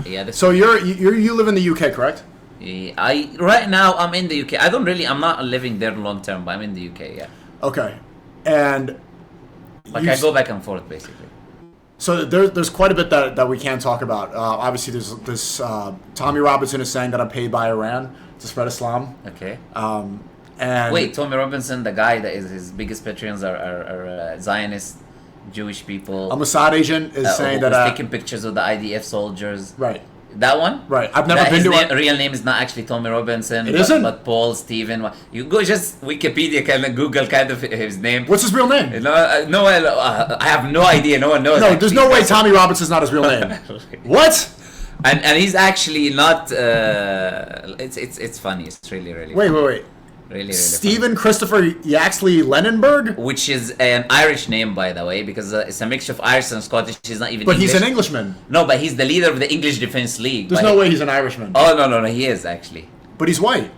Yeah. So you live in the UK, correct? Right now I'm in the UK. I'm not living there long term, but I'm in the UK. Yeah. Okay, and Like I go back and forth basically. so there's quite a bit that we can talk about. Obviously, there's this Tommy Robinson is saying that I'm paid by Iran to spread Islam. Okay. And Wait, Tommy Robinson, the guy that is his biggest patrons are Zionist Jewish people. a Mossad agent is saying who that was taking pictures of the IDF soldiers. right. That one? Right. I've never been to real name is not actually Tommy Robinson. It isn't? But Paul Stephen. You go just Wikipedia, kind of Google kind of his name. What's his real name? No, I have no idea. No one knows. No, there's no way Tommy Robinson's not his real name. What? And he's actually not. It's funny. It's really Wait. really Stephen Christopher Yaxley Lenenberg? funny. Which is an Irish name, by the way, because it's a mixture of Irish and Scottish. He's not even But English. he's an Englishman. No, but he's the leader of the English Defence League. There's no way he's an Irishman. Oh no, he is actually. But he's white.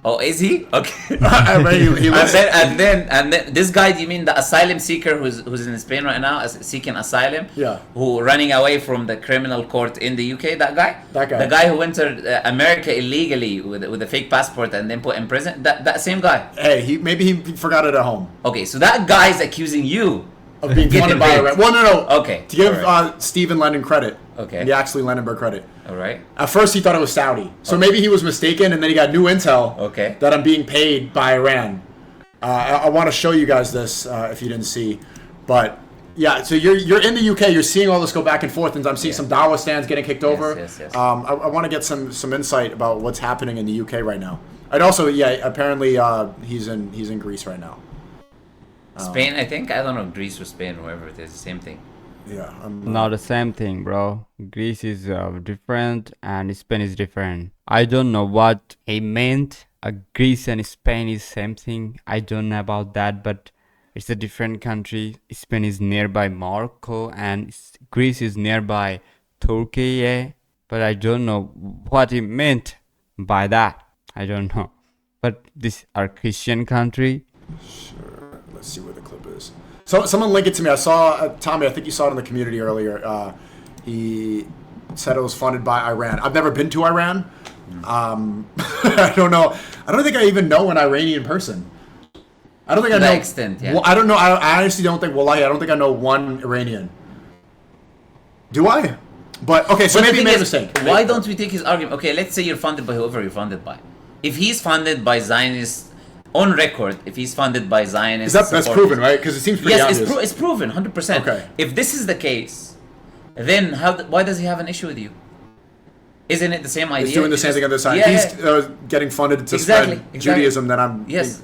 Oh, is he? Okay. I mean, he lives- and then this guy, do you mean the asylum seeker who's in Spain right now, seeking asylum? Yeah. Who running away from the criminal court in the UK? That guy. That guy. The guy who entered America illegally with a fake passport and then put in prison. That same guy. Hey, maybe he forgot it at home. Okay, so that guy is accusing you Of being getting funded by paid. Iran. Well, no. Okay. To give alright. Stephen Lennon credit. Okay. Yaxley Lenenberg credit. All right. At first, he thought it was Saudi. So maybe he was mistaken, and then he got new intel Okay. that I'm being paid by Iran. I want to show you guys this if you didn't see. But, yeah, so you're in the UK. You're seeing all this go back and forth, and I'm seeing some Dawa stands getting kicked over. Yes. I want to get some insight about what's happening in the UK right now. And also, yeah, apparently he's in Greece right now. Spain, I think. I don't know, Greece or Spain, wherever it is, the same thing. Yeah. Not the same thing, bro. Greece is different and Spain is different. I don't know what he meant. Greece and Spain is same thing. I don't know about that, but it's a different country. Spain is nearby Morocco and Greece is nearby Turkey. Yeah? But I don't know what he meant by that. I don't know. But these are Christian country. Sure. Let's see where the clip is. So someone link it to me. I saw Tommy. I think you saw it in the community earlier. He said it was funded by Iran. I've never been to Iran. I don't know. I don't think I even know an Iranian person. I don't think I know. To that extent, yeah. Well, I don't know. I honestly don't think. Wallahi, I don't think I know one Iranian. Do I? But okay, so But maybe the he made a thing mistake. is, why don't we take his argument? Okay, let's say you're funded by whoever you're funded by. If he's funded by Zionists, on record, if he's funded by Zionists... That's proven, right? Because it seems pretty yes, obvious. it's proven, 100%. Okay. If this is the case, then why does he have an issue with you? Isn't it the same idea? He's doing the same thing on the side. Yeah, He's getting funded to spread Judaism. Then I'm... Yes.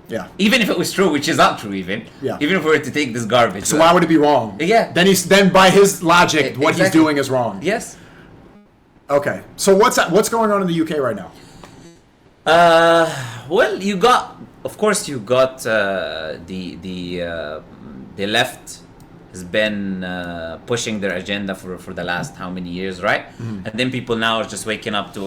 Yeah. Even if it was true, which is not true even. Yeah. Even if we were to take this garbage. So why would it be wrong? Yeah. Then by his logic, what he's Exactly. doing is wrong. Yes. Okay. So what's going on in the UK right now? Well, of course, you got the left has been pushing their agenda for the last how many years, right? Mm-hmm. And then people now are just waking up to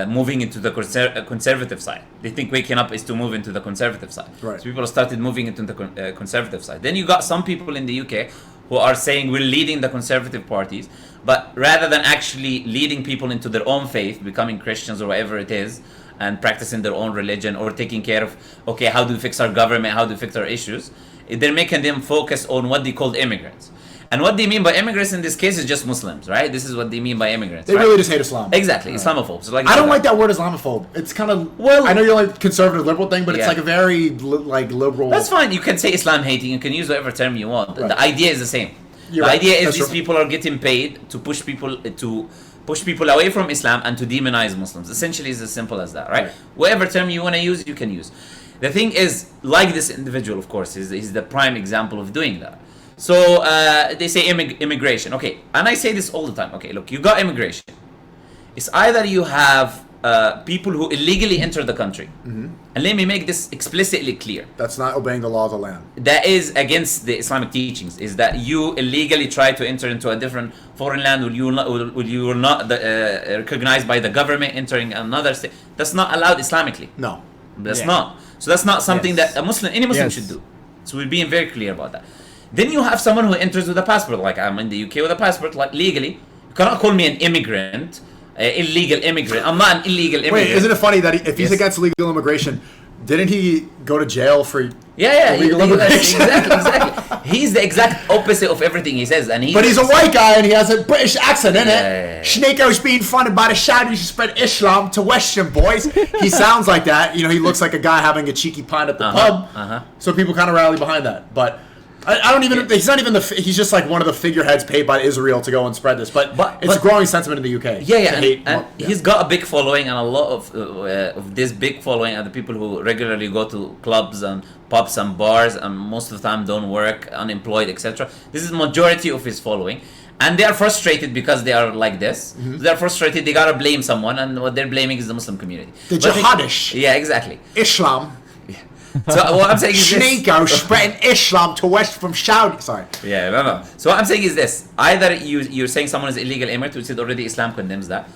moving into the conservative side. They think waking up is to move into the conservative side. Right. So people started moving into the conservative side. Then you got some people in the UK who are saying we're leading the conservative parties, but rather than actually leading people into their own faith, becoming Christians or whatever it is, and practicing their own religion or taking care of, how do we fix our government, how do we fix our issues, they're making them focus on what they call immigrants. And what they mean by immigrants in this case is just Muslims, right? This is what they mean by immigrants. They really just hate Islam. Exactly, Islamophobes. So I don't like that word Islamophobe. It's kind of... Well, I know you're like conservative liberal thing, but it's like a very liberal... That's fine. You can say Islam hating. You can use whatever term you want. Right. The idea is the same. You're the right. idea is That's these true. people are getting paid to push people away from Islam and to demonize Muslims. Essentially, it's as simple as that, right? Whatever term you want to use, you can use. The thing is, like this individual, of course, is the prime example of doing that. So they say immigration. Okay, and I say this all the time. Okay, look, you got immigration. It's either you have people who illegally enter the country, and let me make this explicitly clear. That's not obeying the law of the land. That is against the Islamic teachings. Is that you illegally try to enter into a different foreign land, will you will not recognized by the government entering another state? That's not allowed Islamically. No. That's not. So that's not something that any Muslim Yes. should do. So we're being very clear about that. Then you have someone who enters with a passport, like I'm in the UK with a passport, like legally. You cannot call me an immigrant, illegal immigrant. I'm not an illegal immigrant. Wait, isn't it funny that if he's Yes. against legal immigration, didn't he go to jail for Yeah, illegal immigration? exactly. He's the exact opposite of everything he says, and But he's a white guy and he has a British accent, innit? Yeah. SNEAKO's being funded by the Saudis to spread Islam to Western boys. He sounds like that. You know, he looks like a guy having a cheeky pint at the pub. So people kind of rally behind that. But I don't even. He's not even he's just like one of the figureheads paid by Israel to go and spread this. But it's a growing sentiment in the UK. And he's got a big following, and a lot of this big following are the people who regularly go to clubs and pubs and bars, and most of the time don't work, unemployed, etc. This is majority of his following, and they are frustrated because they are like this. They're frustrated. They gotta blame someone, and what they're blaming is the Muslim community. The jihadish. Yeah, exactly. Islam. So what I'm saying is this. SNEAKO spreading Islam to West from Saudi. Sorry. Yeah, no. So what I'm saying is this: either you're saying someone is illegal immigrant, which is already Islam condemns that.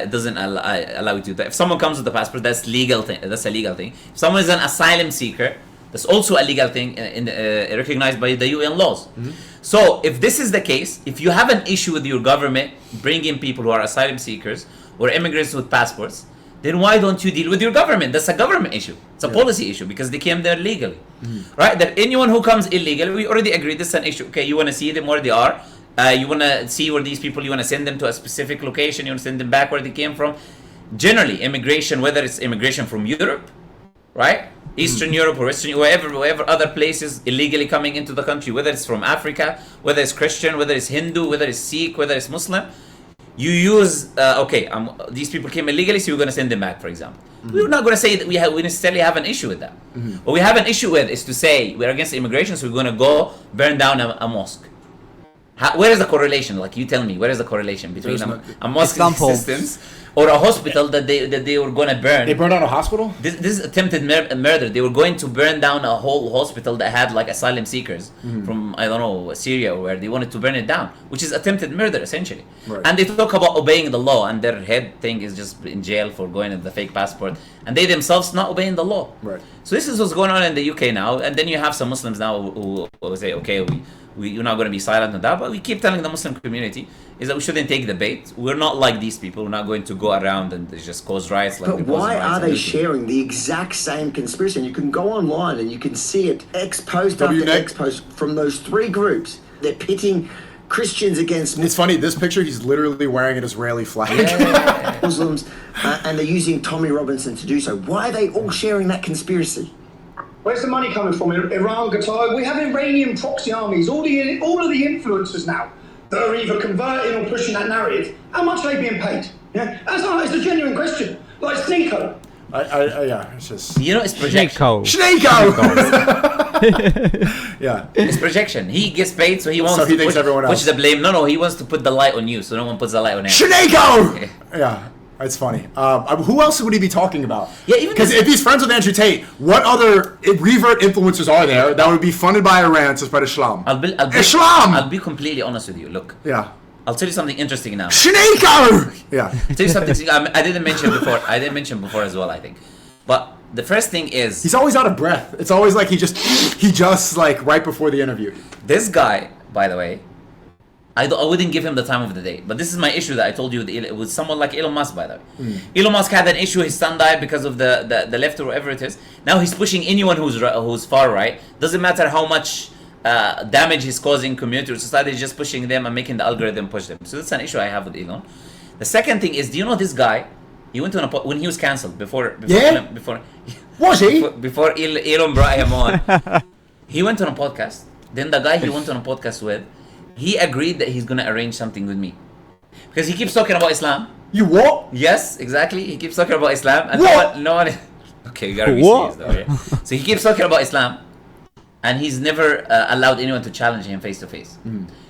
It doesn't allow you to do that. If someone comes with a passport, that's legal thing. That's a legal thing. If someone is an asylum seeker, that's also a legal thing, recognized by the UN laws. So if this is the case, if you have an issue with your government bringing people who are asylum seekers or immigrants with passports, then why don't you deal with your government? That's a government issue. It's a policy issue because they came there legally, right? That anyone who comes illegally, we already agreed this is an issue. Okay, you want to see them where they are. You want to see where these people. You want to send them to a specific location. You want to send them back where they came from. Generally, immigration, whether it's immigration from Europe, right, Eastern Europe or Western, wherever other places illegally coming into the country, whether it's from Africa, whether it's Christian, whether it's Hindu, whether it's Sikh, whether it's Muslim. You use these people came illegally, so you're going to send them back, for example. We're not going to say that we necessarily have an issue with that. What we have an issue with is to say we're against immigration, so we're going to go burn down a mosque. Where is the correlation? Like, you tell me, where is the correlation between a mosque existence or a hospital that they were going to burn? They burned down a hospital? This is attempted murder. They were going to burn down a whole hospital that had like asylum seekers from, I don't know, Syria or where. They wanted to burn it down, which is attempted murder essentially. Right. And they talk about obeying the law, and their head thing is just in jail for going with the fake passport, and they themselves not obeying the law. Right. So this is what's going on in the UK now, and then you have some Muslims now who say, okay, we're not going to be silent on that, but we keep telling the Muslim community is that we shouldn't take the bait. We're not like these people. We're not going to go around and just cause riots. Like but why are they sharing the exact same conspiracy? And you can go online and you can see it exposed after exposed from those three groups. They're pitting Christians against It's funny, this picture, he's literally wearing an Israeli flag. Muslims, and they're using Tommy Robinson to do so. Why are they all sharing that conspiracy? Where's the money coming from? Iran, Qatar. We have Iranian proxy armies. All of the influencers now that are either converting or pushing that narrative. How much are they being paid? Yeah, that's a genuine question. Like SNEAKO. Yeah, it's just... You know, it's projection. SNEAKO! Yeah. It's projection. He gets paid, so he wants So he to thinks everyone else. push the blame. No, he wants to put the light on you, so no one puts the light on him. SNEAKO! Yeah. It's funny. Who else would he be talking about? Yeah, even because if he's friends with Andrew Tate, what other revert influencers are there that would be funded by Iran to spread Islam? Islam! I'll be completely honest with you. Look. Yeah. I'll tell you something interesting now. SNEAKO! Yeah. I'll tell you something. I didn't mention before. I didn't mention before as well, I think. But the first thing is... He's always out of breath. It's always like he just like right before the interview. This guy, by the way, I wouldn't give him the time of the day. But this is my issue that I told you with someone like Elon Musk, by the way. Elon Musk had an issue. His son died because of the left or whatever it is. Now he's pushing anyone who's far right. Doesn't matter how much damage he's causing community or society. He's just pushing them and making the algorithm push them. So that's an issue I have with Elon. The second thing is, do you know this guy? He went to when he was cancelled before Was he? Before Elon brought him on. He went on a podcast. Then the guy he went on a podcast with, he agreed that he's going to arrange something with me. Because he keeps talking about Islam. You what? Yes, exactly. He keeps talking about Islam. And what? No one okay, you gotta be serious though. Yeah? So he keeps talking about Islam. And he's never allowed anyone to challenge him face to face.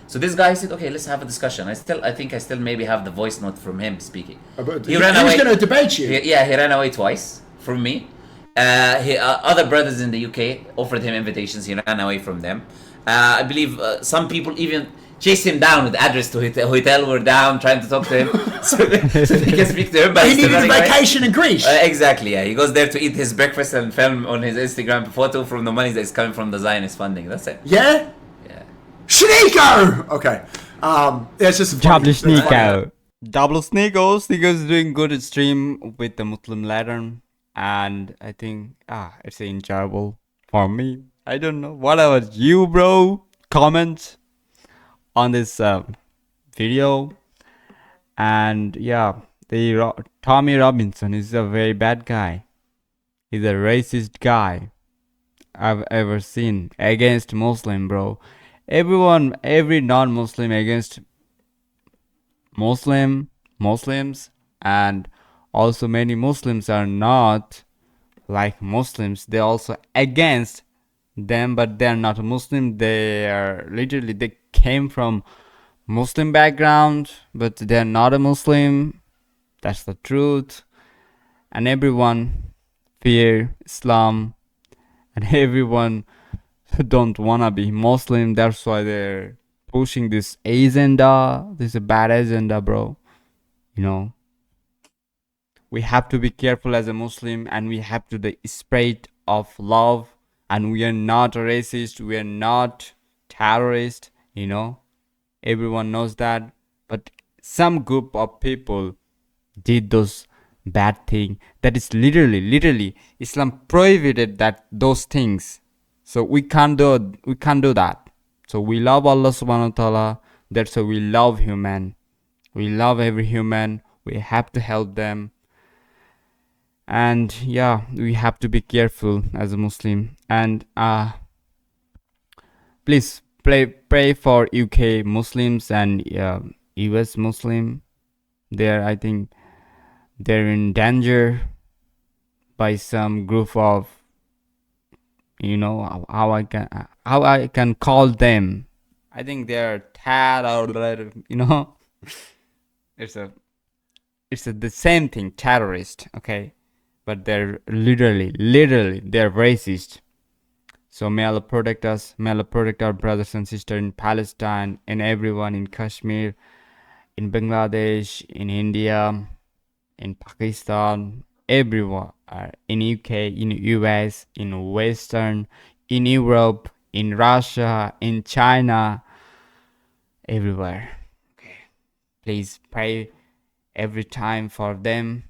So this guy said, okay, let's have a discussion. I think I still maybe have the voice note from him speaking. He was going to debate you. He ran away twice from me. Other brothers in the UK offered him invitations. He ran away from them. I believe some people even chased him down with the address to hotel. We're down trying to talk to him so they can speak to him. But he needed a vacation in Greece. Exactly, yeah. He goes there to eat his breakfast and film on his Instagram photo from the money that's coming from the Zionist funding. That's it. Yeah? Yeah. SNEAKO! Okay. It's just Double funny. It's funny. SNEAKO. Double SNEAKO. SNEAKO is doing good stream with the Muslim Lantern. And I think, it's enjoyable for me. I don't know. What about you, bro? Comment on this video. And yeah, Tommy Robinson is a very bad guy. He's a racist guy I've ever seen against Muslim, bro. Every non-Muslim against Muslims, and also many Muslims are not like Muslims. They're also against them, but they're not a Muslim. They came from Muslim background, but they're not a Muslim. That's the truth. And everyone fear Islam, and everyone don't wanna be Muslim. That's why they're pushing this agenda. This is a bad agenda, bro. You know, we have to be careful as a Muslim, and we have to the spirit of love. And we are not racist. We are not terrorist. You know, everyone knows that. But some group of people did those bad thing. That is literally Islam prohibited those things. So we can't do that. So we love Allah subhanahu wa ta'ala. That's why we love human. We love every human. We have to help them. And yeah, we have to be careful as a Muslim. And please pray for UK Muslims and US Muslim. I think they're in danger by some group of, how I can call them. I think they're tad or it's the same thing, terrorist, okay? But they're literally they're racist. So may Allah protect us. May Allah protect our brothers and sisters in Palestine, and everyone in Kashmir, in Bangladesh, in India, in Pakistan, everywhere, in UK, in US, in Western, in Europe, in Russia, in China, everywhere. Okay, please pray every time for them.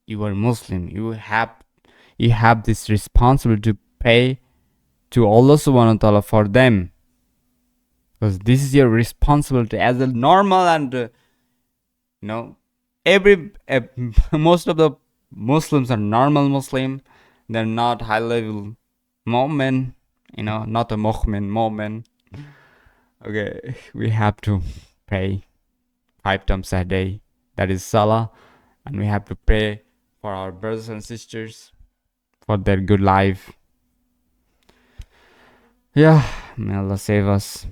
You are Muslim. You have this responsibility to pray to Allah subhanahu wa ta'ala for them, because this is your responsibility as a normal and every most of the Muslims are normal Muslim. They're not high level mu'min, not a mu'min. Okay, we have to pray 5 times a day. That is salah, and we have to pray for our brothers and sisters for their good life. Yeah, may Allah save us.